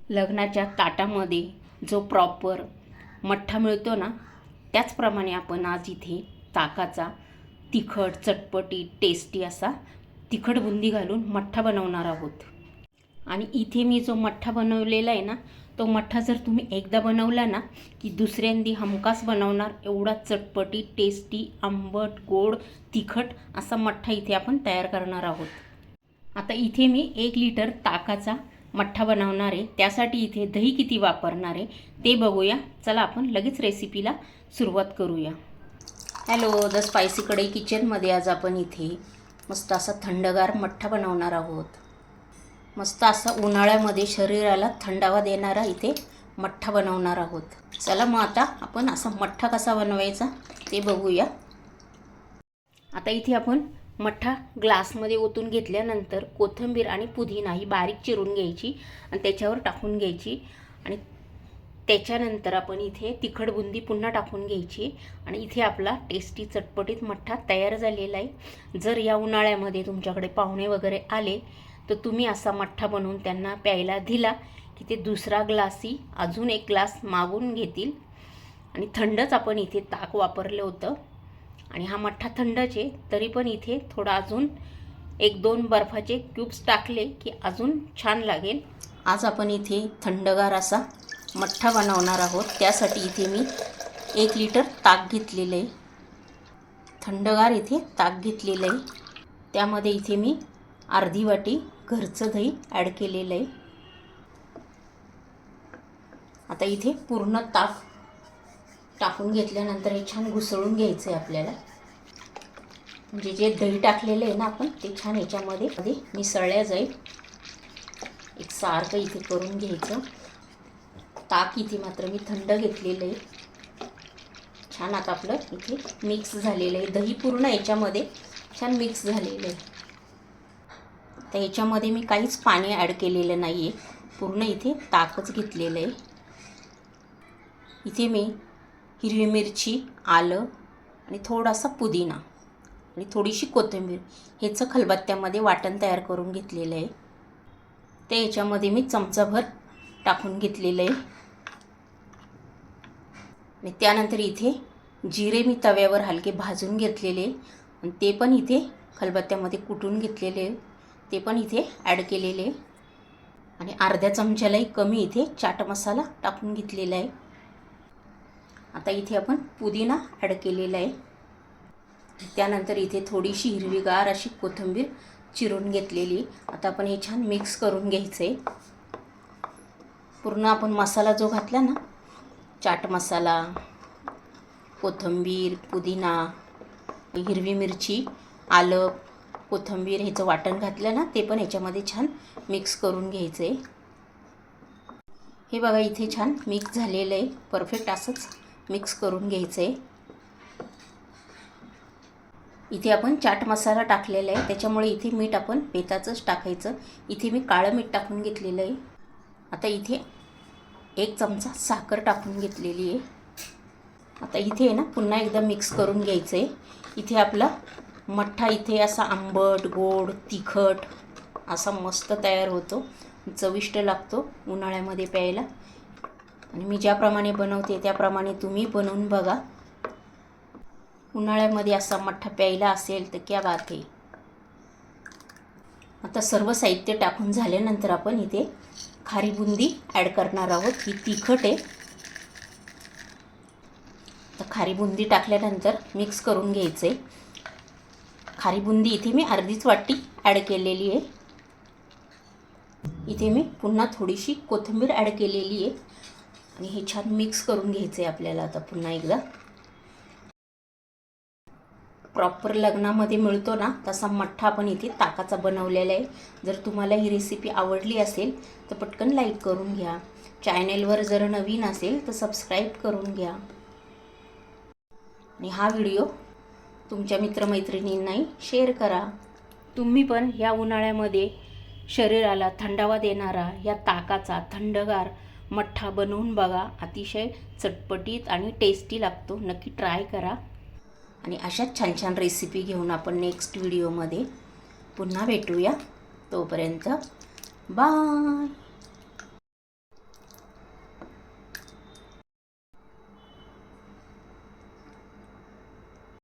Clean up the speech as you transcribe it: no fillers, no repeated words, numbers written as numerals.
लग्नाच्या ताटामध्ये जो प्रॉपर मठ्ठा मिळतो ना, त्याचप्रमाणे आपण आज इथे ताकाचा तिखट चटपटी टेस्टी असा तिखट बुंदी घालून मठ्ठा बनवणार आहोत। आणि इथे मी जो मठ्ठा बनवलेला आहे ना, तो मठ्ठा जर तुम्ही एकदा बनवला ना की दुसऱ्यांदी हमखास बनवणार, एवढा चटपटी टेस्टी आंबट गोड तिखट असा मठ्ठा इथे आपण तयार करणार आहोत। आता इथे मी 1 लिटर ताकाचा मठ्ठा बनवणार आहे। त्यासाठी इथे दही किती वापरणार आहे ते बघूया। चला आपण लगेच रेसिपीला सुरुवात करूया। हॅलो, द स्पायसी कढई किचनमध्ये आज आपण इथे मस्त असा थंडगार मठ्ठा बनवणार आहोत। मस्त असा उन्हाळ्यामध्ये शरीराला थंडावा देणारा इथे मठ्ठा बनवणार आहोत। चला मग आता आपण असा मठ्ठा कसा बनवायचा ते बघूया। आता इथे आपण मठ्ठा ग्लासमध्ये ओतून घेतल्यानंतर कोथिंबीर आणि पुदिना ही बारीक चिरून घ्यायची आणि त्याच्यावर टाकून घ्यायची। आणि त्याच्यानंतर आपण इथे तिखट बुंदी पुन्हा टाकून घ्यायची आणि इथे आपला टेस्टी चटपटीत मठ्ठा तयार झालेला आहे। जर या उन्हाळ्यामध्ये तुमच्याकडे पाहुणे वगैरे आले तर तुम्ही असा मठ्ठा बनवून त्यांना प्यायला दिला की ते दुसरा ग्लासही अजून 1 ग्लास मागून घेतील। आणि थंडच आपण इथे ताक वापरलं होतं आणि हा मठ्ठा थंडच आहे, तरी पण इथे थोडा अजून 1-2 बर्फाचे क्यूब्स टाकले की अजून छान लागेल। आज आपण इथे थंडगार असा मठ्ठा बनवणार आहोत। त्यासाठी इथे मी 1 लिटर ताक घेतलेलं आहे। थंडगार इथे ताक घेतलेलं आहे। त्यामध्ये इथे मी अर्धी वाटी घरचं दही ॲड केलेलं आहे। आता इथे पूर्ण ताक टाकून घेतल्यानंतर हे छान घुसळून घ्यायचं आहे आपल्याला। म्हणजे जे दही टाकलेलं आहे ना आपण, ते छान याच्यामध्ये मिसळल्या जाईल। एक सारखं इथे करून घ्यायचं। ताक इथे मात्र मी थंड घेतलेलं आहे। छान आता आपलं इथे मिक्स झालेलं आहे। दही पूर्ण याच्यामध्ये छान मिक्स झालेलं आहे। तर याच्यामध्ये मी काहीच पाणी ॲड केलेलं नाही आहे, पूर्ण इथे ताकच घेतलेलं आहे। इथे मी हिरवी मिरची, आलं आणि थोडासा पुदिना आणि थोडीशी कोथिंबीर ह्याचं खलबत्त्यामध्ये वाटण तयार करून घेतलेलं आहे। ते याच्यामध्ये मी चमचाभर टाकून घेतलेलं आहे। आणि त्यानंतर इथे जिरे मी तव्यावर हलके भाजून घेतलेले आणि ते पण इथे खलबत्त्यामध्ये कुटून घेतलेले, ते पण इथे ॲड केलेले। आणि अर्ध्या चमच्यालाही कमी इथे चाट मसाला टाकून घेतलेला आहे। आता इथे आपण पुदिना ॲड केलेला आहे। त्यानंतर इथे थोडीशी हिरवीगार अशी कोथिंबीर चिरून घेतलेली। आता आपण हे छान मिक्स करून घ्यायचं आहे। पूर्ण आपण मसाला जो घातला ना, चाट मसाला, कोथिंबीर, पुदिना, हिरवी मिरची, आलं, कोथिंबीर ह्याचं वाटण घातलं ना, ते पण ह्याच्यामध्ये छान मिक्स करून घ्यायचं आहे। हे बघा इथे छान मिक्स झालेलं आहे। परफेक्ट असंच मिक्स करून घ्यायचं आहे। इथे आपण चाट मसाला टाकलेला आहे, त्याच्यामुळे इथे मीठ आपण बेताचंच टाकायचं। इथे मी काळं मीठ टाकून घेतलेलं आहे। आता इथे 1 चमचा साखर टाकून घेतलेली आहे। आता इथे आहे ना पुन्हा एकदा मिक्स करून घ्यायचं आहे। इथे आपला मठ्ठा इथे असा आंबट गोड तिखट असा मस्त तयार होतो, चविष्ट लागतो उन्हाळ्यामध्ये प्यायला। आणि मी ज्याप्रमाणे बनवते त्याप्रमाणे तुम्ही बनवून बघा। उन्हाळ्यामध्ये असा मठ्ठा प्यायला असेल तर क्या बात आहे। आता सर्व साहित्य टाकून झाल्यानंतर आपण इथे खारी बुंदी ॲड करणार आहोत। ही तिखट आहे। तर खारी बुंदी टाकल्यानंतर मिक्स करून घ्यायचं आहे। खारी बुंदी इथे मी अर्धीच वाटी ॲड केलेली आहे। इथे मी पुन्हा थोडीशी कोथिंबीर ॲड केलेली आहे आणि हे छान मिक्स करून घ्यायचं आहे आपल्याला। आता पुन्हा एकदा प्रॉपर लग्नामध्ये मिळतो ना तसा मठ्ठा आपण इथे ताकाचा बनवलेला आहे। जर तुम्हाला ही रेसिपी आवडली असेल तर पटकन लाईक करून घ्या। चॅनेलवर जर नवीन असेल तर सबस्क्राईब करून घ्या आणि हा व्हिडिओ तुमच्या मित्रमैत्रिणींनाही शेअर करा। तुम्ही पण ह्या उन्हाळ्यामध्ये शरीराला थंडावा देणारा या ताकाचा थंडगार मठ्ठा बनवून बघा। अतिशय चटपटीत आणि टेस्टी लागतो। नक्की ट्राय करा। आणि अशाच छान छान रेसिपी घेऊन आपण नेक्स्ट व्हिडिओमध्ये पुन्हा भेटूया। तोपर्यंत बाय।